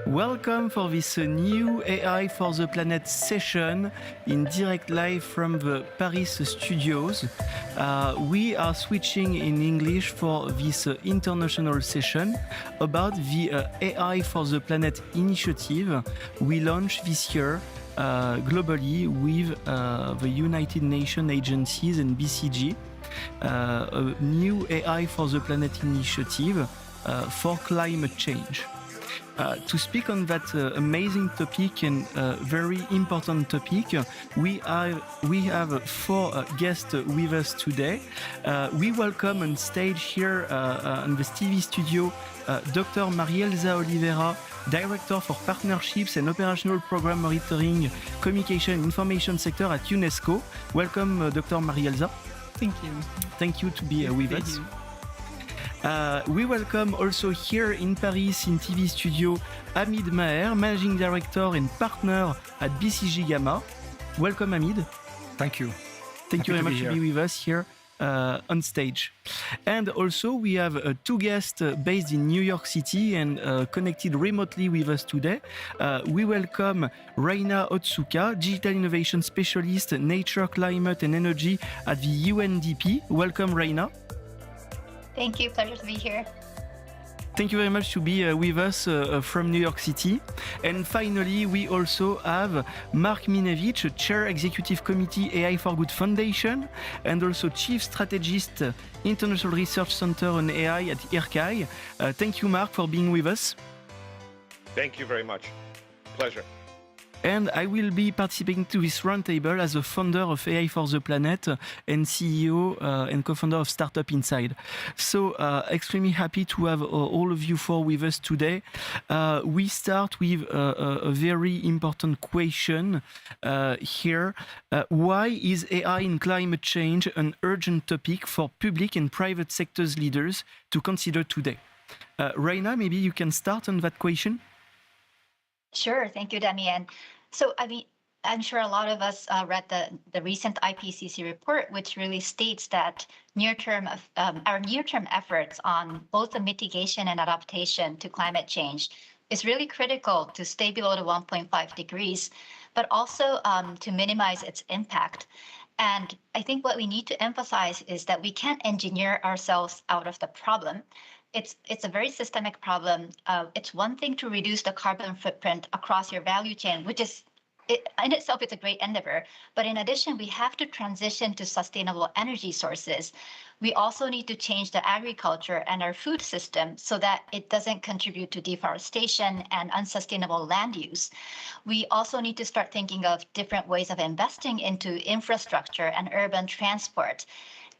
Welcome for this new AI for the Planet session in direct live from the Paris studios. We are switching in English for this international session about the AI for the Planet initiative we launched this year globally with the United Nations agencies and BCG, a new AI for the Planet initiative for climate change. To speak on that amazing topic and very important topic, we have four guests with us today. We welcome on stage here in the TV studio Dr. Marielza Oliveira, Director for Partnerships and Operational Program Monitoring, Communication and Information Sector at UNESCO. Welcome, Dr. Marielza. Thank you. Thank you to be with us. We welcome also here in Paris in TV studio Hamid Maher, Managing Director and Partner at BCG Gamma. Welcome, Hamid. Thank you. Thank you very much to be with us here on stage. And also we have two guests based in New York City and connected remotely with us today. We welcome Reina Otsuka, Digital Innovation Specialist, Nature, Climate and Energy at the UNDP. Welcome, Reina. Thank you. Pleasure to be here. Thank you very much to be with us from New York City. And finally, we also have Mark Minevich, Chair Executive Committee AI for Good Foundation, and also Chief Strategist, International Research Center on AI at IRCAI. Thank you, Mark, for being with us. Thank you very much. Pleasure. And I will be participating to this roundtable as a founder of AI for the Planet and CEO and co-founder of Startup Inside. So extremely happy to have all of you four with us today. We start with a very important question here. Why is AI in climate change an urgent topic for public and private sectors leaders to consider today? Reina, maybe you can start on that question. Sure. Thank you, Damien. So, I'm sure a lot of us read the recent IPCC report, which really states that our near-term efforts on both the mitigation and adaptation to climate change is really critical to stay below the 1.5 degrees, but also to minimize its impact. And I think what we need to emphasize is that we can't engineer ourselves out of the problem. It's a very systemic problem. It's one thing to reduce the carbon footprint across your value chain, which is in itself, it's a great endeavor. But in addition, we have to transition to sustainable energy sources. We also need to change the agriculture and our food system so that it doesn't contribute to deforestation and unsustainable land use. We also need to start thinking of different ways of investing into infrastructure and urban transport.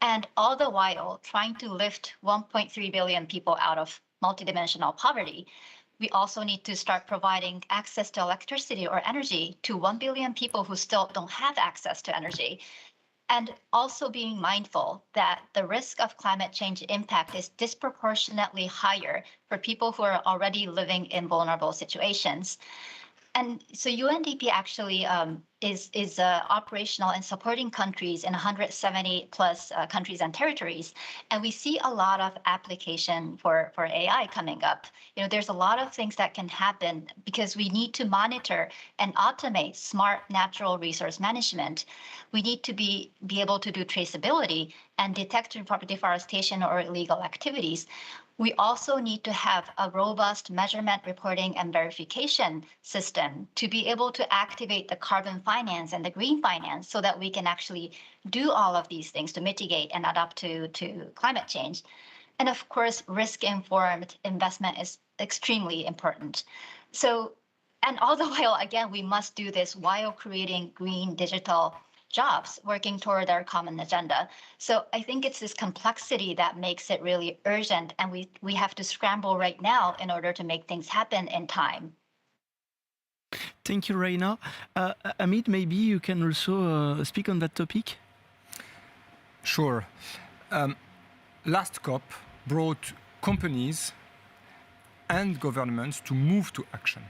And all the while trying to lift 1.3 billion people out of multidimensional poverty, we also need to start providing access to electricity or energy to 1 billion people who still don't have access to energy. And also being mindful that the risk of climate change impact is disproportionately higher for people who are already living in vulnerable situations. And so UNDP actually is operational and supporting countries in 170 plus countries and territories. And we see a lot of application for AI coming up. There's a lot of things that can happen because we need to monitor and automate smart natural resource management. We need to be able to do traceability and detect deforestation or illegal activities. We also need to have a robust measurement, reporting, and verification system to be able to activate the carbon finance and the green finance so that we can actually do all of these things to mitigate and adapt to climate change. And of course, risk-informed investment is extremely important. So, and all the while, again, we must do this while creating green digital jobs, working toward our common agenda. So I think it's this complexity that makes it really urgent, and we have to scramble right now in order to make things happen in time. Thank you, Reina. Hamid, maybe you can also speak on that topic? Sure. Last COP brought companies and governments to move to action.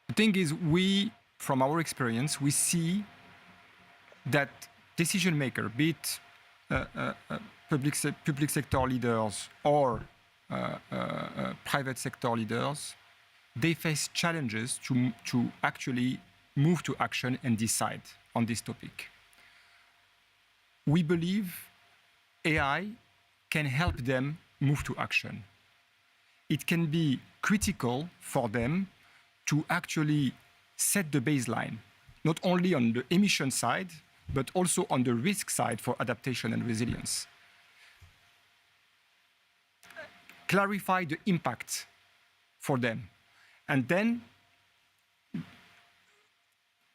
The thing is, from our experience, we see that decision makers, be it public sector leaders or private sector leaders, they face challenges to actually move to action and decide on this topic. We believe AI can help them move to action. It can be critical for them to actually set the baseline, not only on the emission side, but also on the risk side for adaptation and resilience. Clarify the impact for them, and then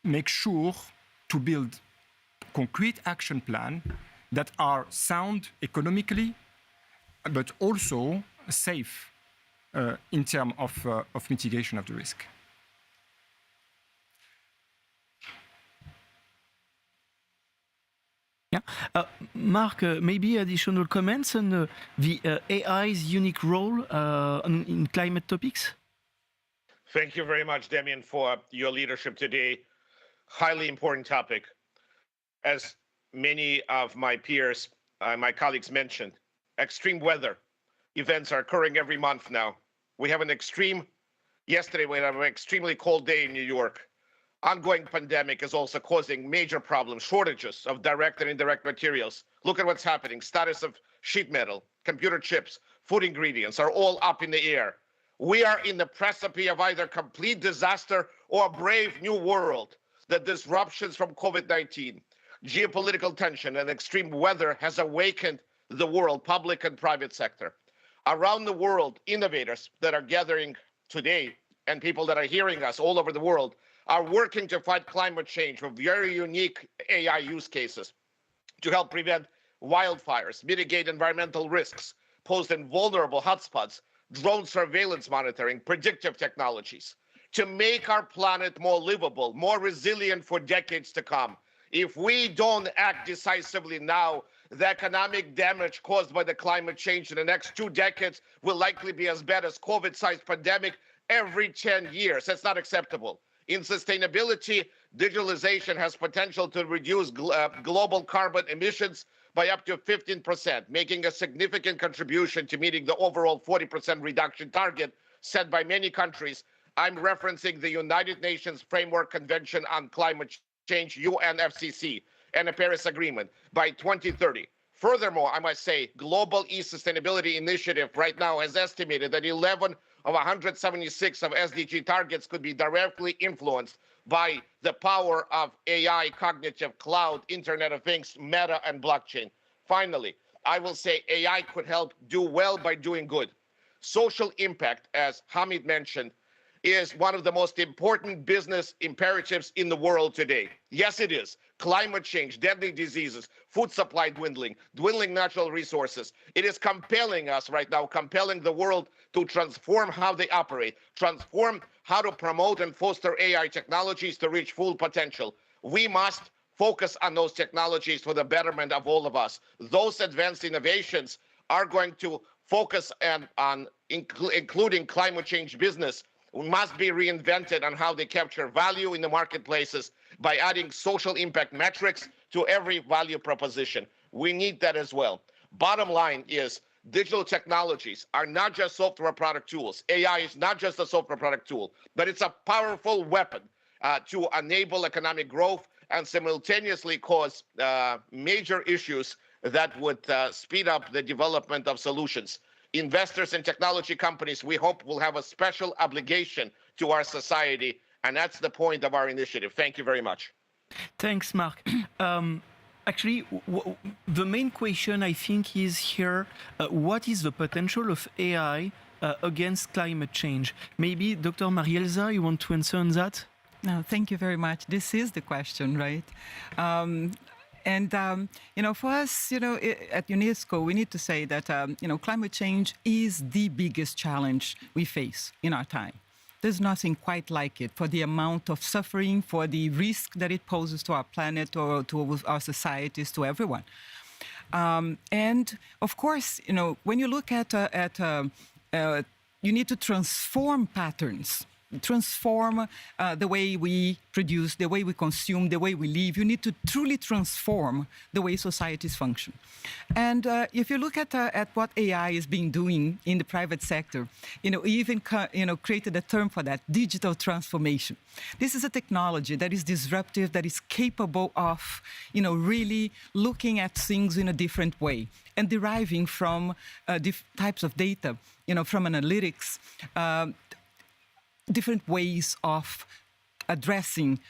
make sure to build concrete action plans that are sound economically, but also safe in terms of mitigation of the risk. Yeah. Mark, maybe additional comments on the AI's unique role in climate topics? Thank you very much, Damien, for your leadership today. Highly important topic. As many of my peers, my colleagues mentioned, extreme weather events are occurring every month now. We have yesterday we had an extremely cold day in New York. Ongoing pandemic is also causing major problems, shortages of direct and indirect materials. Look at what's happening. Status of sheet metal, computer chips, food ingredients are all up in the air. We are in the precipice of either complete disaster or a brave new world. The disruptions from COVID-19, geopolitical tension, and extreme weather has awakened the world, public and private sector. Around the world, innovators that are gathering today and people that are hearing us all over the world are working to fight climate change with very unique AI use cases to help prevent wildfires, mitigate environmental risks posed in vulnerable hotspots, drone surveillance monitoring, predictive technologies, to make our planet more livable, more resilient for decades to come. If we don't act decisively now, the economic damage caused by the climate change in the next 2 decades will likely be as bad as COVID-sized pandemic every 10 years. That's not acceptable. In sustainability, digitalization has potential to reduce global carbon emissions by up to 15%, making a significant contribution to meeting the overall 40% reduction target set by many countries. I'm referencing the United Nations Framework Convention on Climate Change, UNFCCC, and the Paris Agreement by 2030. Furthermore, I must say, Global E-Sustainability Initiative right now has estimated that 11 of 176 of SDG targets could be directly influenced by the power of AI, cognitive cloud, Internet of Things, Meta, and blockchain. Finally, I will say AI could help do well by doing good. Social impact, as Hamid mentioned, is one of the most important business imperatives in the world today. Yes, it is. Climate change, deadly diseases, food supply dwindling natural resources. It is compelling us right now, compelling the world to transform how they operate, transform how to promote and foster AI technologies to reach full potential. We must focus on those technologies for the betterment of all of us. Those advanced innovations are going to focus on including climate change business. We must be reinvented on how they capture value in the marketplaces by adding social impact metrics to every value proposition. We need that as well. Bottom line is digital technologies are not just software product tools. AI is not just a software product tool, but it's a powerful weapon to enable economic growth and simultaneously cause major issues that would speed up the development of solutions. Investors and technology companies, we hope, will have a special obligation to our society, and that's the point of our initiative. Thank you very much. Thanks, Mark. Actually, the main question, I think, is here, what is the potential of AI against climate change? Maybe, Dr. Marielza, you want to answer on that? No, thank you very much. This is the question, right? For us, at UNESCO, we need to say that, climate change is the biggest challenge we face in our time. There's nothing quite like it for the amount of suffering, for the risk that it poses to our planet or to our societies, to everyone. And of course, when you look at you need to transform patterns, transform the way we produce, the way we consume, the way we live. You need to truly transform the way societies function. And if you look at what AI is being doing in the private sector, even created a term for that, digital transformation. This is a technology that is disruptive, that is capable of, really looking at things in a different way and deriving from types of data, from analytics, different ways of addressing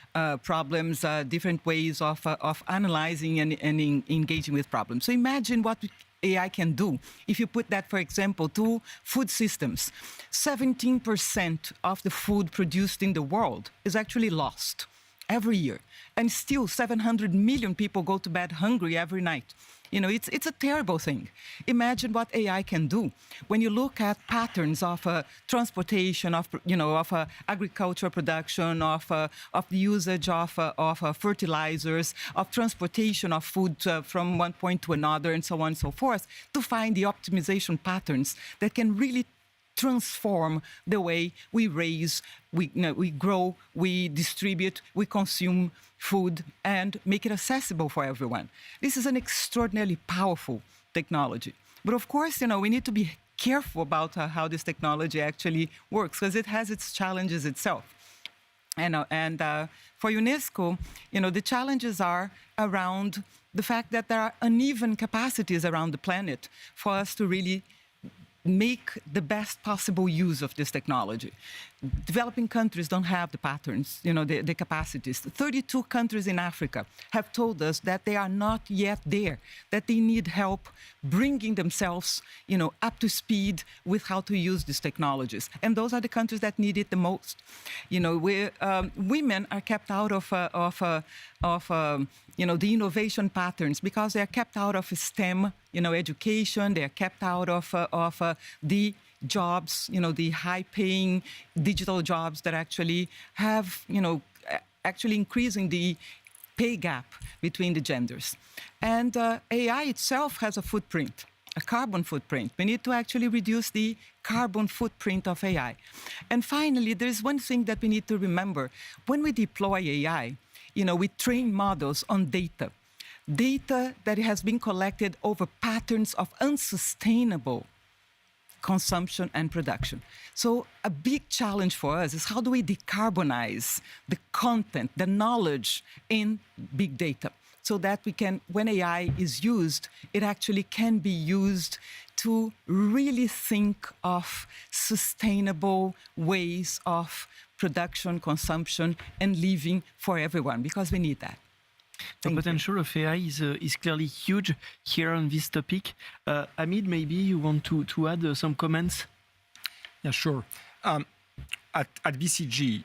problems, different ways of analyzing and engaging with problems. So imagine what AI can do if you put that, for example, to food systems. 17% of the food produced in the world is actually lost every year. And still 700 million people go to bed hungry every night. It's a terrible thing. Imagine what AI can do when you look at patterns of transportation, of agricultural production, of the usage of fertilizers, of transportation of food from one point to another, and so on and so forth, to find the optimization patterns that can really transform the way we raise, we grow, we distribute, we consume food, and make it accessible for everyone. This is an extraordinarily powerful technology. But of course, we need to be careful about how this technology actually works, because it has its challenges itself. And for UNESCO, the challenges are around the fact that there are uneven capacities around the planet for us to really make the best possible use of this technology. Developing countries don't have the patterns, the capacities. 32 countries in Africa have told us that they are not yet there, that they need help bringing themselves, up to speed with how to use these technologies. And those are the countries that need it the most. Women are kept out of the innovation patterns because they are kept out of STEM, education. They are kept out of the jobs, the high-paying digital jobs that actually have, actually increasing the pay gap between the genders. And AI itself has a footprint, a carbon footprint. We need to actually reduce the carbon footprint of AI. And finally, there's one thing that we need to remember. When we deploy AI, we train models on data that has been collected over patterns of unsustainable consumption and production. So a big challenge for us is how do we decarbonize the content, the knowledge in big data, so that we can, when AI is used, it actually can be used to really think of sustainable ways of production, consumption, and living for everyone, because we need that. The potential of AI is clearly huge here on this topic. Hamid, maybe you want to add some comments? Yeah, sure. At BCG,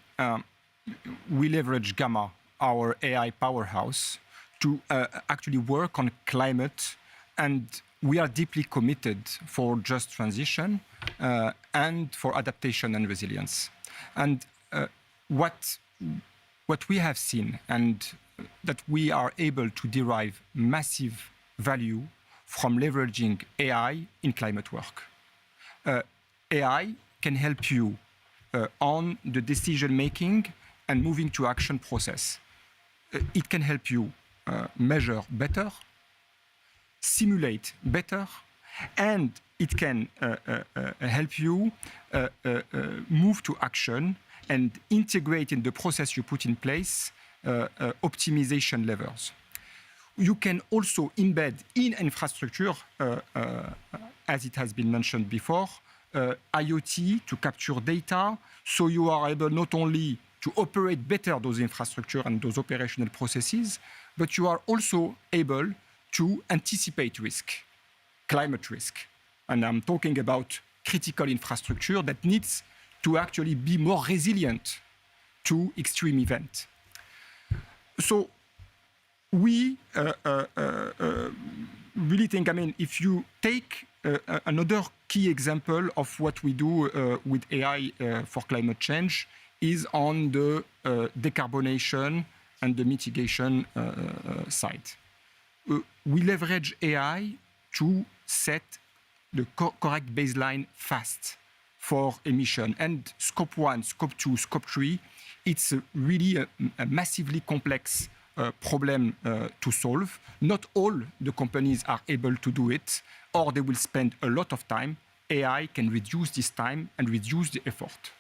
we leverage Gamma, our AI powerhouse, to actually work on climate, and we are deeply committed for just transition and for adaptation and resilience. And what we have seen, and that we are able to derive massive value from leveraging AI in climate work. AI can help you on the decision-making and moving to action process. It can help you measure better, simulate better, and it can help you move to action and integrate in the process you put in place optimization levels. You can also embed in infrastructure, as it has been mentioned before, IoT to capture data, so you are able not only to operate better those infrastructure and those operational processes, but you are also able to anticipate risk, climate risk. And I'm talking about critical infrastructure that needs to actually be more resilient to extreme events. So we really think, if you take another key example of what we do with AI for climate change is on the decarbonation and the mitigation side. We leverage AI to set the correct baseline fast for emission. And scope 1, scope 2, scope 3, it's really a massively complex problem to solve. Not all the companies are able to do it, or they will spend a lot of time. AI can reduce this time and reduce the effort.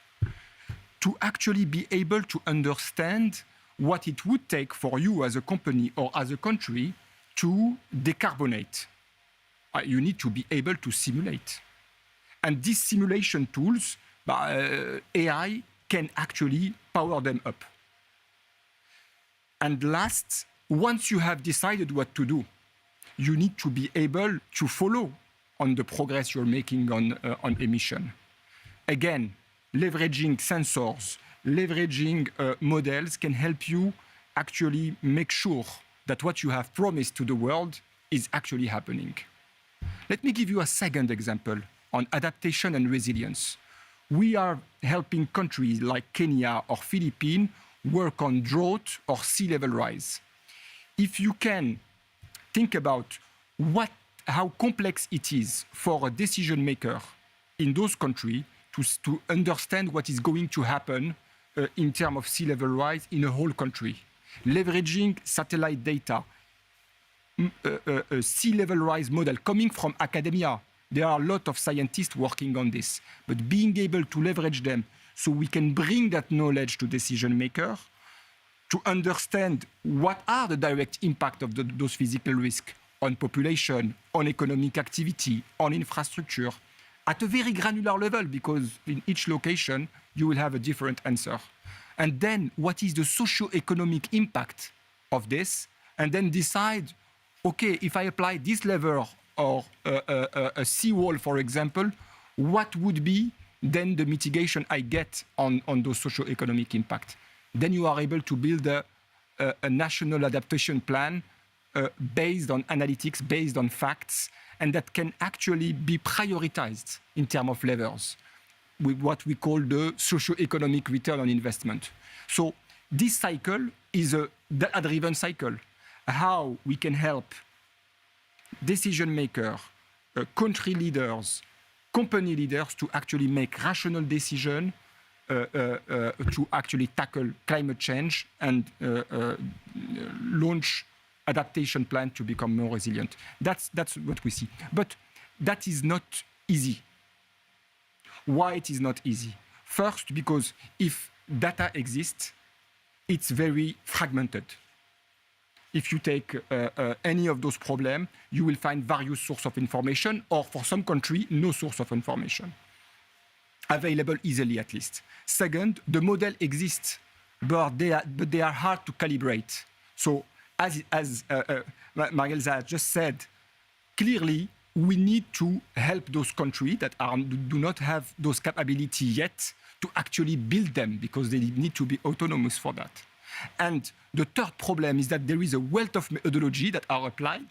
To actually be able to understand what it would take for you as a company or as a country to decarbonate, you need to be able to simulate. And these simulation tools, AI can actually power them up. And last, once you have decided what to do, you need to be able to follow on the progress you're making on emission. Again, leveraging sensors, leveraging models can help you actually make sure that what you have promised to the world is actually happening. Let me give you a second example on adaptation and resilience. We are helping countries like Kenya or Philippines work on drought or sea level rise. If you can think about how complex it is for a decision maker in those countries to understand what is going to happen in terms of sea level rise in a whole country, leveraging satellite data, a sea level rise model coming from academia. There are a lot of scientists working on this, but being able to leverage them so we can bring that knowledge to decision makers to understand what are the direct impact of those physical risks on population, on economic activity, on infrastructure, at a very granular level, because in each location, you will have a different answer. And then what is the socio-economic impact of this? And then decide, okay, if I apply this level or a seawall, for example, what would be then the mitigation I get on those socio-economic impact? Then you are able to build a national adaptation plan based on analytics, based on facts, and that can actually be prioritized in terms of levels with what we call the socio-economic return on investment. So this cycle is a data-driven cycle. How we can help decision makers, country leaders, company leaders to actually make rational decisions to actually tackle climate change and launch adaptation plan to become more resilient. That's what we see. But that is not easy. Why it is not easy? First, because if data exists, it's very fragmented. If you take any of those problems, you will find various sources of information, or for some country, no source of information available easily, at least. Second, the model exists, but they are hard to calibrate. So as Marielza just said, clearly, we need to help those countries that do not have those capabilities yet to actually build them, because they need to be autonomous for that. And the third problem is that there is a wealth of methodology that are applied,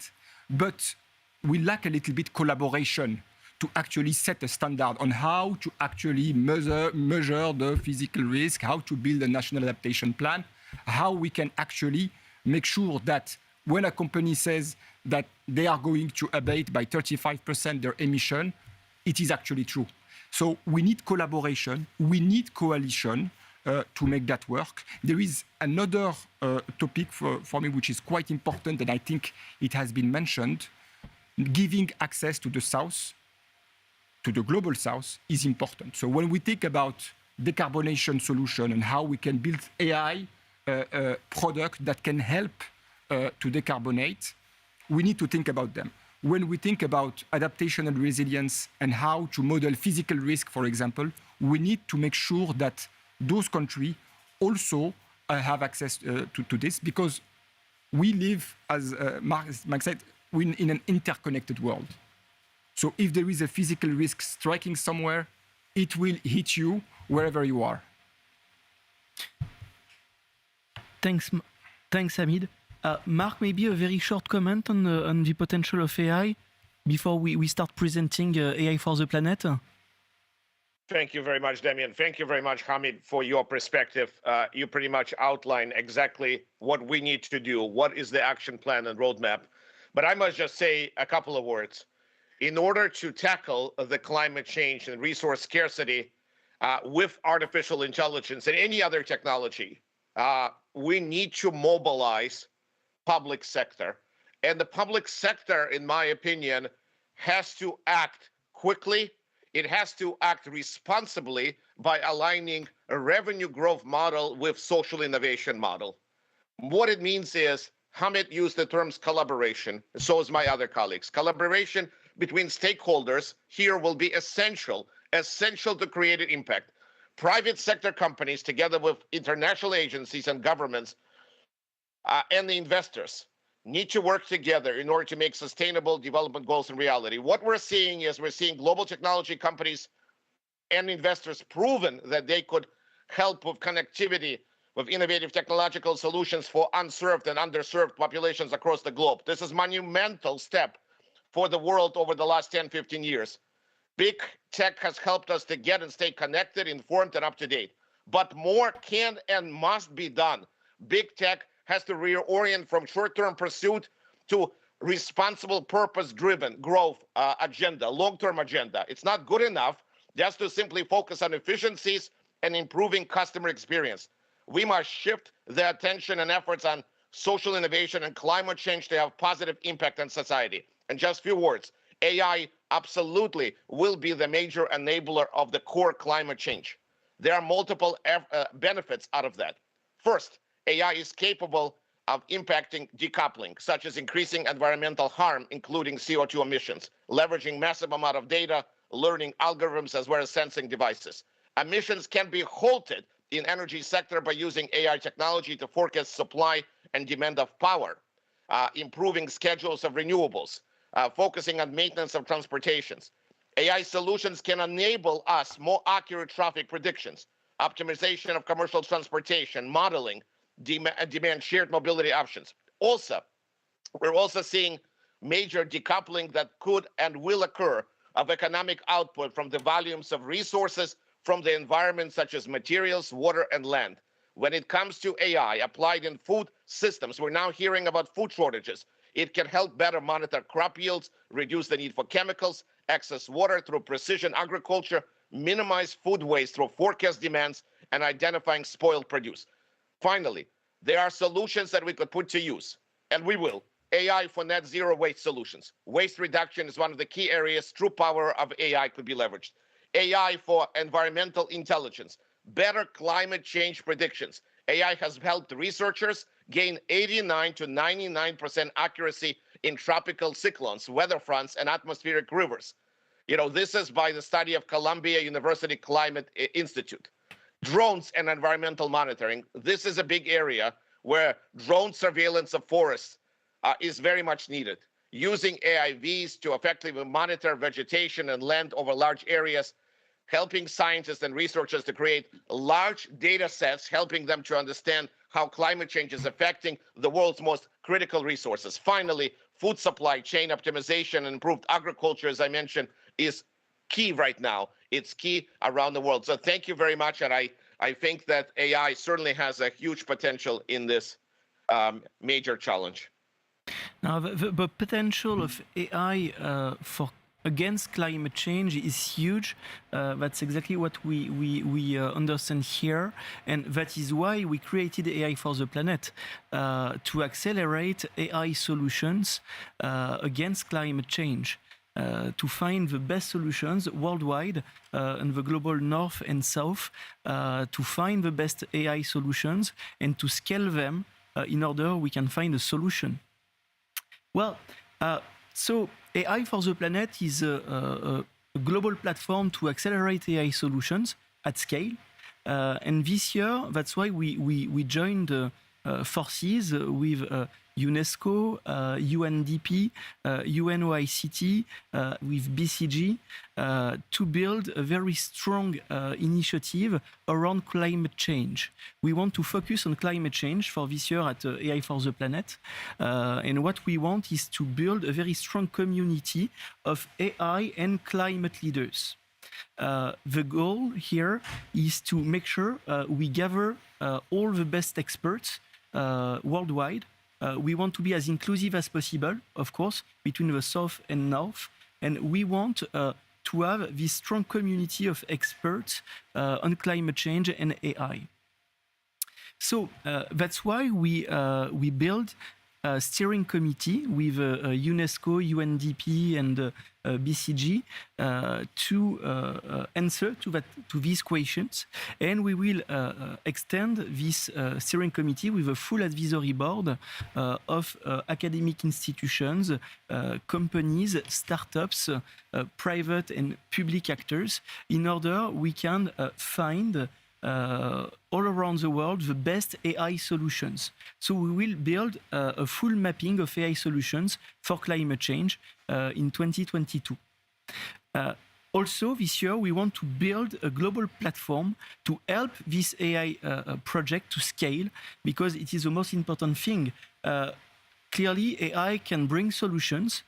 but we lack a little bit collaboration to actually set a standard on how to actually measure the physical risk, how to build a national adaptation plan, how we can actually make sure that when a company says that they are going to abate by 35% their emission, it is actually true. So we need collaboration, we need coalition to make that work. There is another topic for me which is quite important, and I think it has been mentioned. Giving access to the South, to the global South, is important. So when we think about decarbonation solution and how we can build AI product that can help to decarbonate, we need to think about them. When we think about adaptation and resilience and how to model physical risk, for example, we need to make sure that those countries also have access to this, because we live, as Mark said, in an interconnected world. So if there is a physical risk striking somewhere, it will hit you wherever you are. Thanks, Hamid. Mark, maybe a very short comment on the potential of AI before we start presenting AI for the Planet. Thank you very much, Damien. Thank you very much, Hamid, for your perspective. You pretty much outlined exactly what we need to do, what is the action plan and roadmap. But I must just say a couple of words. in order to tackle the climate change and resource scarcity with artificial intelligence and any other technology, we need to mobilize public sector. And the public sector, in my opinion, has to act quickly. It has to act responsibly by aligning a revenue growth model with social innovation model. What it means is, Hamid used the terms collaboration, so as my other colleagues. Collaboration between stakeholders here will be essential to create an impact. Private sector companies, together with international agencies and governments and the investors, need to work together in order to make sustainable development goals a reality. What we're seeing is global technology companies and investors proven that they could help with connectivity, with innovative technological solutions for unserved and underserved populations across the globe. This is a monumental step for the world over the last 10, 15 years. Big tech has helped us to get and stay connected, informed, and up to date. But more can and must be done. Big tech has to reorient from short-term pursuit to responsible, purpose-driven growth agenda, long-term agenda. It's not good enough just to simply focus on efficiencies and improving customer experience. We must shift the attention and efforts on social innovation and climate change to have positive impact on society. And just a few words, AI absolutely will be the major enabler of the core climate change. There are multiple benefits out of that. First, AI is capable of impacting decoupling, such as increasing environmental harm, including CO2 emissions, leveraging massive amount of data, learning algorithms, as well as sensing devices. Emissions can be halted in energy sector by using AI technology to forecast supply and demand of power, improving schedules of renewables, focusing on maintenance of transportations. AI solutions can enable us more accurate traffic predictions, optimization of commercial transportation, modeling, demand shared mobility options. Also, we're also seeing major decoupling that could and will occur of economic output from the volumes of resources from the environment, such as materials, water, and land. When it comes to AI applied in food systems, we're now hearing about food shortages. It can help better monitor crop yields, reduce the need for chemicals, access water through precision agriculture, minimize food waste through forecast demands, and identifying spoiled produce. Finally, there are solutions that we could put to use, and we will. AI for net zero waste solutions. Waste reduction is one of the key areas true power of AI could be leveraged. AI for environmental intelligence, better climate change predictions. AI has helped researchers gain 89 to 99% accuracy in tropical cyclones, weather fronts, and atmospheric rivers. This is by the study of Columbia University Climate Institute. Drones and environmental monitoring. This is a big area where drone surveillance of forests is very much needed. Using AIVs to effectively monitor vegetation and land over large areas, helping scientists and researchers to create large data sets, helping them to understand how climate change is affecting the world's most critical resources. Finally, food supply chain optimization and improved agriculture, as I mentioned, is key right now. It's key around the world. So thank you very much. And I think that AI certainly has a huge potential in this major challenge. Now, the potential of AI against climate change is huge. That's exactly what we understand here. And that is why we created AI for the Planet, to accelerate AI solutions against climate change. To find the best solutions worldwide in the global north and south, to find the best AI solutions and to scale them in order we can find a solution. Well, so AI for the Planet is a global platform to accelerate AI solutions at scale. And this year, that's why we joined forces with UNESCO, UNDP, UNOICT, with BCG, to build a very strong initiative around climate change. We want to focus on climate change for this year at AI for the Planet. And what we want is to build a very strong community of AI and climate leaders. The goal here is to make sure we gather all the best experts worldwide. We want to be as inclusive as possible, of course, between the South and North. And we want to have this strong community of experts on climate change and AI. So that's why we build a steering committee with UNESCO, UNDP, and BCG to answer to these questions. And we will extend this steering committee with a full advisory board of academic institutions, companies, startups, private and public actors, in order we can find all around the world the best AI solutions. So we will build a full mapping of AI solutions for climate change in 2022. Also, this year, we want to build a global platform to help this AI project to scale, because it is the most important thing. Clearly, AI can bring solutions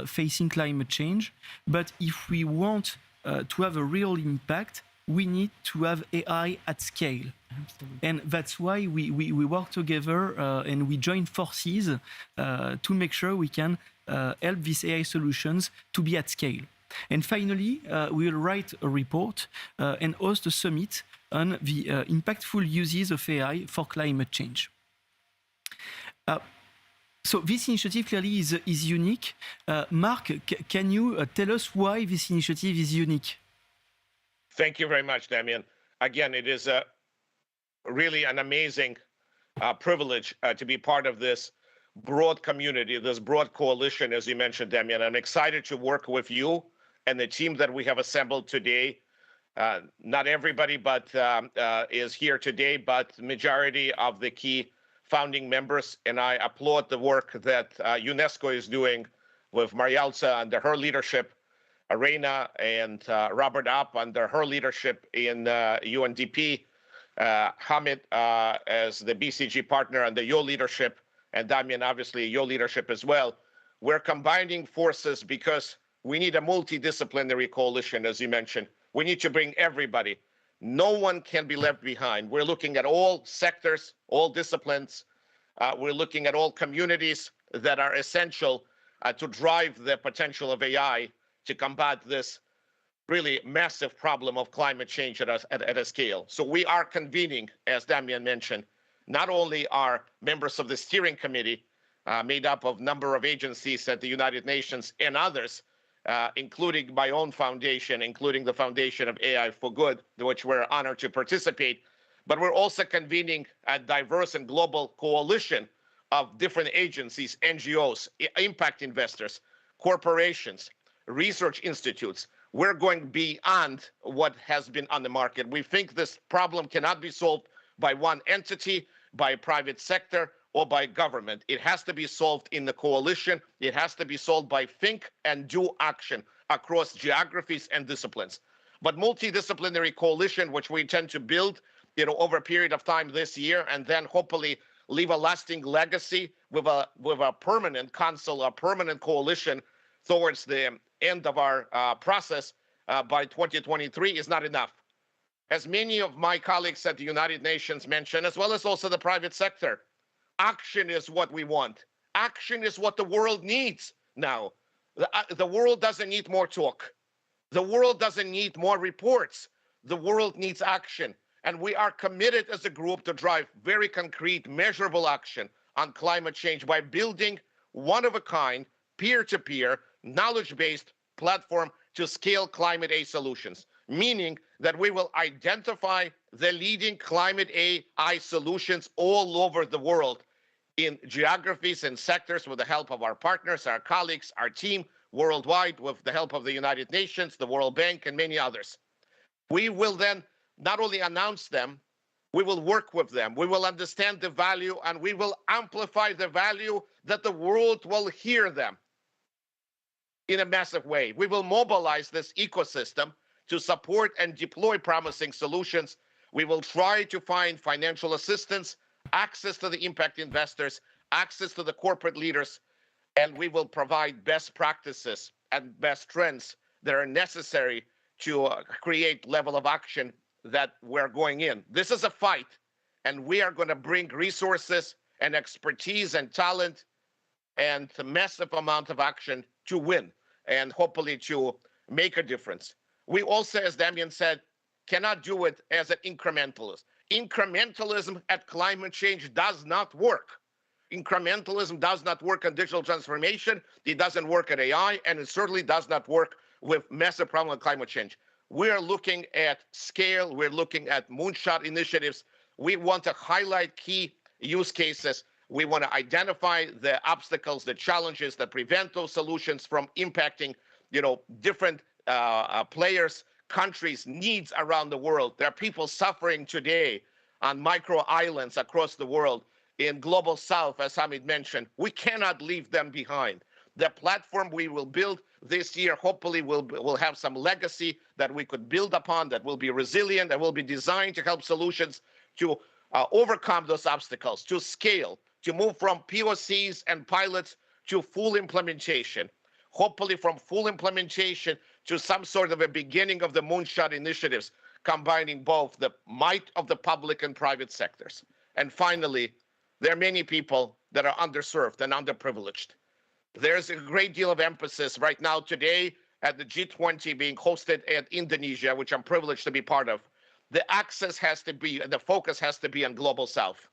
facing climate change, but if we want to have a real impact, we need to have AI at scale. Absolutely. And that's why we work together and we join forces to make sure we can help these AI solutions to be at scale. And finally, we will write a report and host a summit on the impactful uses of AI for climate change. So this initiative clearly is unique. Mark, can you tell us why this initiative is unique? Thank you very much, Damien. Again, it is really an amazing privilege to be part of this broad community, this broad coalition, as you mentioned, Damien. I'm excited to work with you and the team that we have assembled today. Not everybody is here today, but the majority of the key founding members. And I applaud the work that UNESCO is doing with Marielza under her leadership, Arena and Robert Up under her leadership in UNDP, Hamid as the BCG partner under your leadership, and Damien, obviously, your leadership as well. We're combining forces because we need a multidisciplinary coalition, as you mentioned. We need to bring everybody. No one can be left behind. We're looking at all sectors, all disciplines. We're looking at all communities that are essential to drive the potential of AI to combat this really massive problem of climate change at a scale. So we are convening, as Damien mentioned, not only are members of the steering committee made up of a number of agencies at the United Nations and others, including my own foundation, including the Foundation of AI for Good, which we're honored to participate, but we're also convening a diverse and global coalition of different agencies, NGOs, impact investors, corporations, research institutes. We're going beyond what has been on the market. We think this problem cannot be solved by one entity, by private sector, or by government. It has to be solved in the coalition. It has to be solved by think and do action across geographies and disciplines. But multidisciplinary coalition, which we intend to build, over a period of time this year, and then hopefully leave a lasting legacy with a permanent council, a permanent coalition towards the end of our process by 2023 is not enough. As many of my colleagues at the United Nations mentioned, as well as also the private sector, action is what we want. Action is what the world needs now. The world doesn't need more talk. The world doesn't need more reports. The world needs action. And we are committed as a group to drive very concrete, measurable action on climate change by building one-of-a-kind, peer-to-peer, knowledge-based platform to scale climate A solutions, meaning that we will identify the leading climate AI solutions all over the world in geographies and sectors with the help of our partners, our colleagues, our team worldwide, with the help of the United Nations, the World Bank, and many others. We will then not only announce them, we will work with them. We will understand the value, and we will amplify the value that the world will hear them in a massive way. We will mobilize this ecosystem to support and deploy promising solutions. We will try to find financial assistance, access to the impact investors, access to the corporate leaders, and we will provide best practices and best trends that are necessary to create level of action that we're going in. This is a fight, and we are going to bring resources and expertise and talent and a massive amount of action to win. and hopefully to make a difference. We also, as Damian said, cannot do it as an incrementalist. Incrementalism at climate change does not work. Incrementalism does not work on digital transformation. It doesn't work at AI, and it certainly does not work with massive problem of climate change. We're looking at scale. We're looking at moonshot initiatives. We want to highlight key use cases. We want to identify the obstacles, the challenges that prevent those solutions from impacting, different players, countries, needs around the world. There are people suffering today on micro islands across the world in global south, as Hamid mentioned. We cannot leave them behind. The platform we will build this year hopefully will have some legacy that we could build upon, that will be resilient, that will be designed to help solutions to overcome those obstacles, to scale, to move from POCs and pilots to full implementation. Hopefully from full implementation to some sort of a beginning of the moonshot initiatives, combining both the might of the public and private sectors. And finally, there are many people that are underserved and underprivileged. There's a great deal of emphasis right now today at the G20 being hosted at Indonesia, which I'm privileged to be part of. The access has to be, the focus has to be on Global South.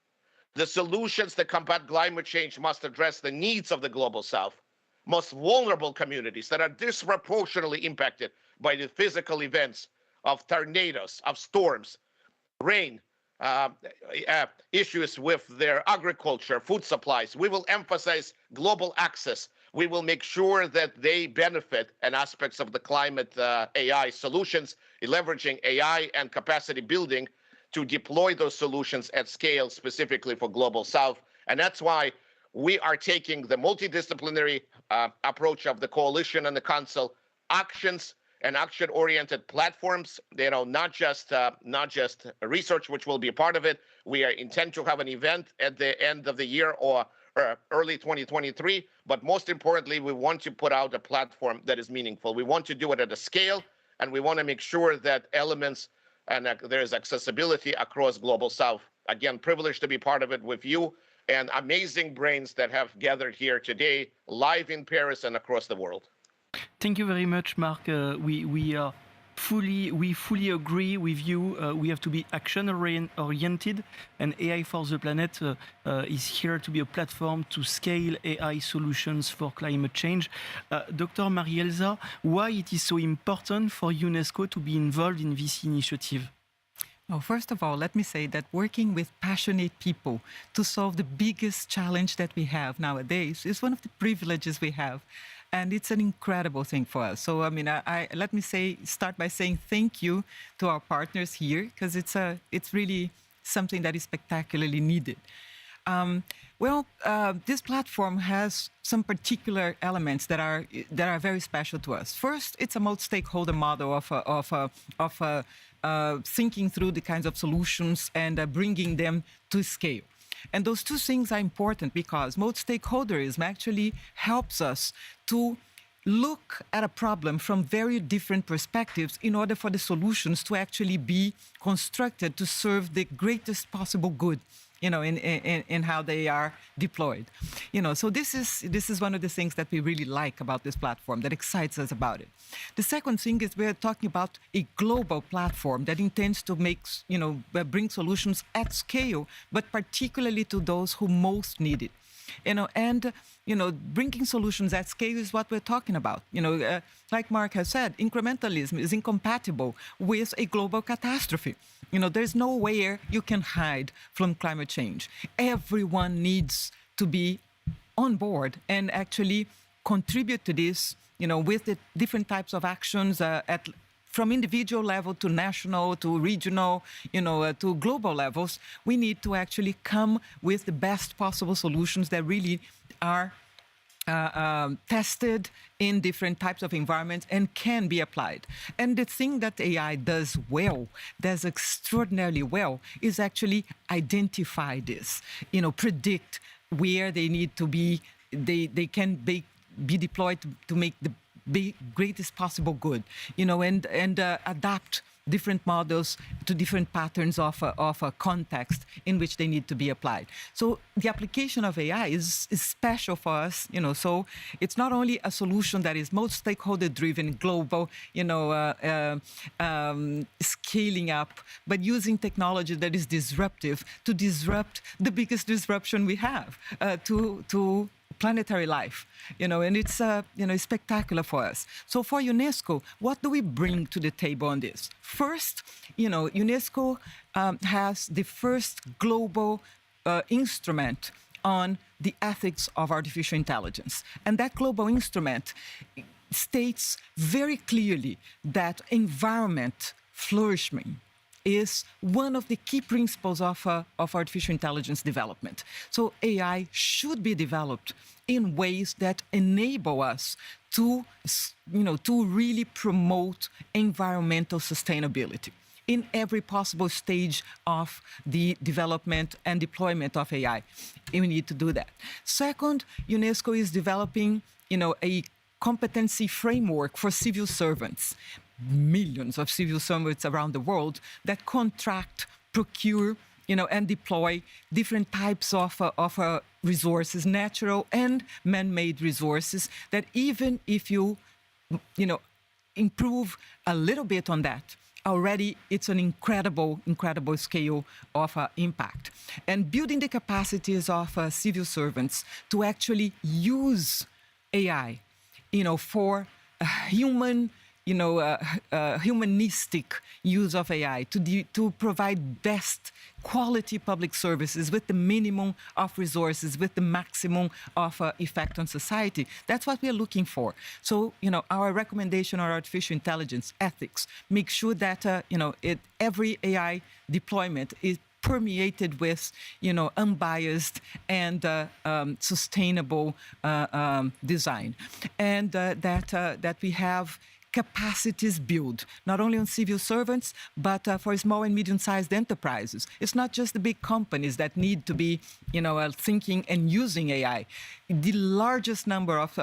The solutions to combat climate change must address the needs of the Global South, most vulnerable communities that are disproportionately impacted by the physical events of tornadoes, of storms, rain, issues with their agriculture, food supplies. We will emphasize global access. We will make sure that they benefit in aspects of the climate AI solutions, leveraging AI and capacity building to deploy those solutions at scale, specifically for Global South. And that's why we are taking the multidisciplinary approach of the coalition and the council, actions and action-oriented platforms, not just research, which will be a part of it. We intend to have an event at the end of the year or early 2023. But most importantly, we want to put out a platform that is meaningful. We want to do it at a scale, and we want to make sure that elements and there's accessibility across Global South. Again, privileged to be part of it with you and amazing brains that have gathered here today, live in Paris and across the world. Thank you very much, Mark. We fully agree with you. We have to be action-oriented, and AI for the Planet is here to be a platform to scale AI solutions for climate change. Dr. Marielza, why it is so important for UNESCO to be involved in this initiative? Well, first of all, let me say that working with passionate people to solve the biggest challenge that we have nowadays is one of the privileges we have. And it's an incredible thing for us. So, let me start by saying thank you to our partners here, because it's really something that is spectacularly needed. This platform has some particular elements that are very special to us. First, it's a multi-stakeholder model of thinking through the kinds of solutions and bringing them to scale. And those two things are important because multi-stakeholderism actually helps us to look at a problem from very different perspectives in order for the solutions to actually be constructed to serve the greatest possible good, in how they are deployed. So this is one of the things that we really like about this platform, that excites us about it. The second thing is we're talking about a global platform that intends to bring solutions at scale, but particularly to those who most need it. Bringing solutions at scale is what we're talking about. Like Mark has said, incrementalism is incompatible with a global catastrophe. There's nowhere you can hide from climate change. Everyone needs to be on board and actually contribute to this, with the different types of actions from individual level to national, to regional, to global levels. We need to actually come with the best possible solutions that really are tested in different types of environments and can be applied. And the thing that AI does extraordinarily well, is actually identify this, predict where they need to be, they can be deployed to make the greatest possible good, and adapt different models to different patterns of a context in which they need to be applied. So the application of AI is special for us, so it's not only a solution that is most stakeholder driven, global, scaling up, but using technology that is disruptive to disrupt the biggest disruption we have to planetary life, and it's spectacular for us. So for UNESCO, what do we bring to the table on this? First, UNESCO has the first global instrument on the ethics of artificial intelligence. And that global instrument states very clearly that environment flourishing is one of the key principles of artificial intelligence development. So AI should be developed in ways that enable us to really promote environmental sustainability in every possible stage of the development and deployment of AI. We need to do that. Second, UNESCO is developing, a competency framework for civil servants. Millions of civil servants around the world that contract, procure, and deploy different types of resources, natural and man-made resources, that even if you improve a little bit on that, already it's an incredible scale of impact. And building the capacities of civil servants to actually use AI, for human, humanistic use of AI to provide best quality public services with the minimum of resources, with the maximum of effect on society. That's what we are looking for. So, our recommendation on artificial intelligence ethics, make sure that, every AI deployment is permeated with, unbiased and sustainable design, and that we have capacities built, not only on civil servants, but for small and medium-sized enterprises. It's not just the big companies that need to be, thinking and using AI. The largest number of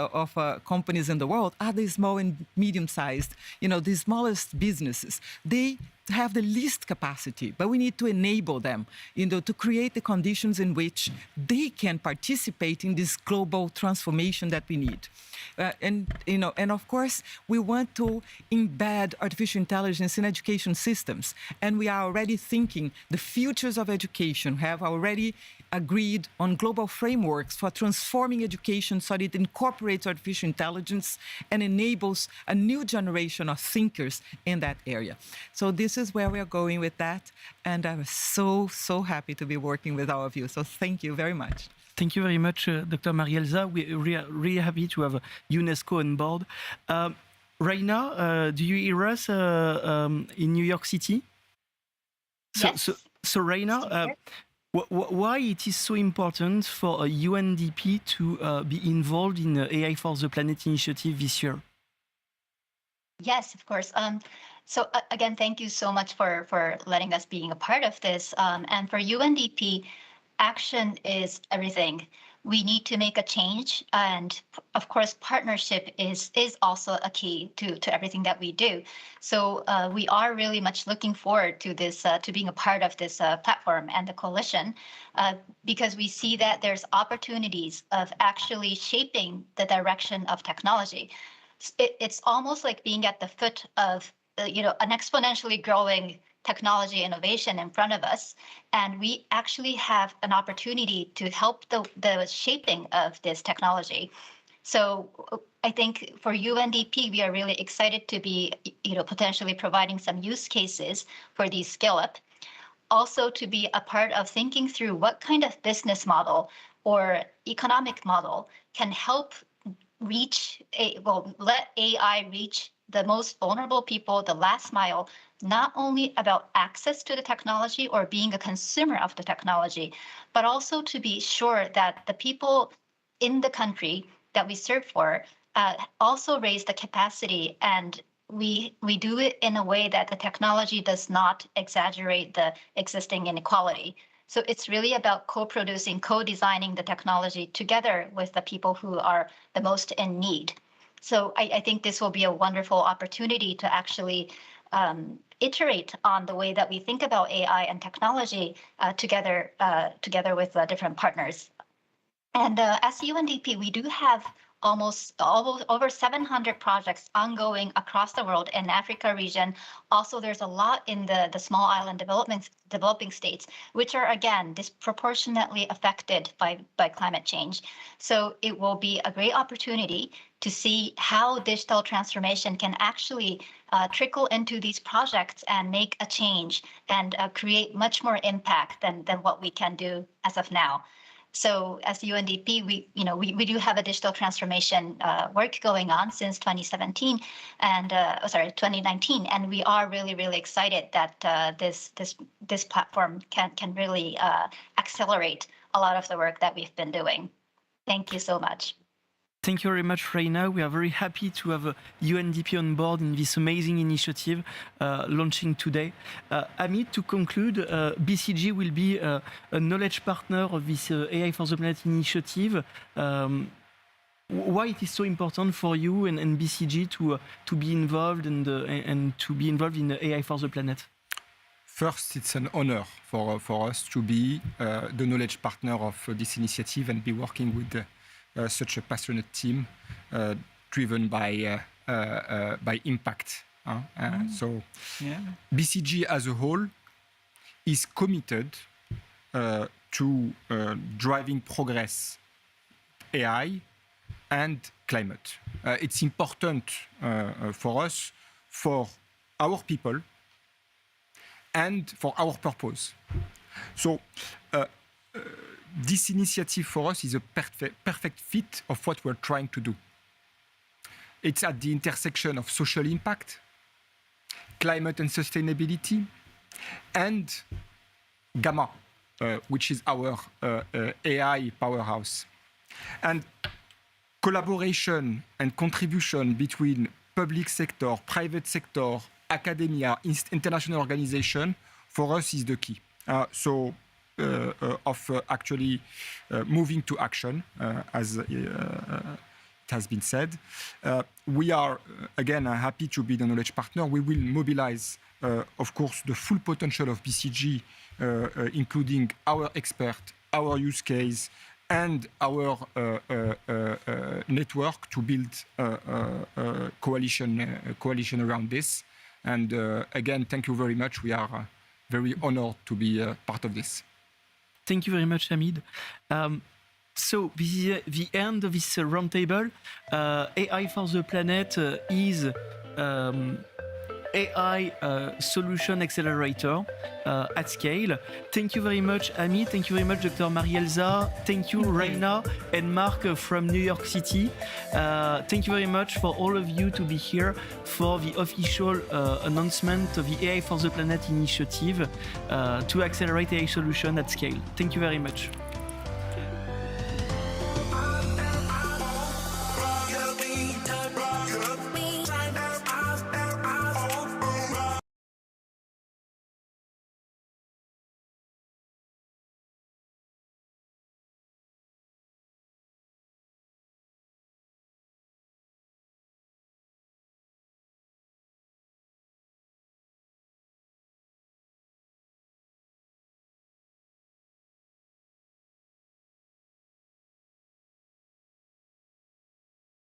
companies in the world are the small and medium-sized, the smallest businesses. They have the least capacity, but we need to enable them, to create the conditions in which they can participate in this global transformation that we need. And of course, we want to embed artificial intelligence in education systems. And we are already thinking the futures of education, have already agreed on global frameworks for transforming education so that it incorporates artificial intelligence and enables a new generation of thinkers in that area. So this is where we are going with that. And I'm so happy to be working with all of you. So thank you very much. Thank you very much, Dr. Marielza. We are really happy to have UNESCO on board. Right now, do you hear us in New York City? Yes. So right now, why it is so important for UNDP to be involved in the AI for the Planet initiative this year? Yes, of course. So again, thank you so much for letting us being a part of this. And for UNDP, action is everything. We need to make a change, and of course, partnership is also a key to everything that we do. So we are really much looking forward to this, to being a part of this platform and the coalition, because we see that there's opportunities of actually shaping the direction of technology. It's almost like being at the foot of an exponentially growing technology innovation in front of us, and we actually have an opportunity to help the shaping of this technology. So I think for UNDP, we are really excited to be potentially providing some use cases for these scale-up. Also to be a part of thinking through what kind of business model or economic model can help let AI reach the most vulnerable people, the last mile, not only about access to the technology or being a consumer of the technology, but also to be sure that the people in the country that we serve for also raise the capacity, and we do it in a way that the technology does not exaggerate the existing inequality. So it's really about co-producing, co-designing the technology together with the people who are the most in need. So I think this will be a wonderful opportunity to actually iterate on the way that we think about AI and technology together with different partners. And as UNDP, we do have almost over 700 projects ongoing across the world in Africa region. Also, there's a lot in the small island developing states, which are, again, disproportionately affected by climate change. So it will be a great opportunity to see how digital transformation can actually trickle into these projects and make a change and create much more impact than what we can do as of now. So as UNDP, we do have a digital transformation work going on since 2017 and 2019, and we are really, really excited that this platform can really accelerate a lot of the work that we've been doing. Thank you so much. Thank you very much, Reina. We are very happy to have UNDP on board in this amazing initiative launching today. Amit, to conclude, BCG will be a knowledge partner of this AI for the Planet initiative. Why it is so important for you and BCG to be involved and to be involved in AI for the Planet? First, it's an honor for us to be the knowledge partner of this initiative and be working with such a passionate team driven by impact. So BCG as a whole is committed to driving progress, AI and climate. It's important for us, for our people, and for our purpose. So this initiative for us is a perfect fit of what we're trying to do. It's at the intersection of social impact, climate and sustainability, and Gamma, which is our AI powerhouse. And collaboration and contribution between public sector, private sector, academia, international organization, for us is the key. Of actually moving to action, as it has been said. We are, again, happy to be the knowledge partner. We will mobilize, of course, the full potential of BCG, including our expert, our use case, and our network to build a coalition around this. And again, thank you very much. We are very honored to be part of this. Thank you very much, Hamid. So this is the end of this roundtable. AI for the Planet is AI solution accelerator at scale. Thank you very much, Amit. Thank you very much, Dr. Marielza. Thank you, Reina and Mark from New York City. Thank you very much for all of you to be here for the official announcement of the AI for the Planet initiative to accelerate AI solution at scale. Thank you very much.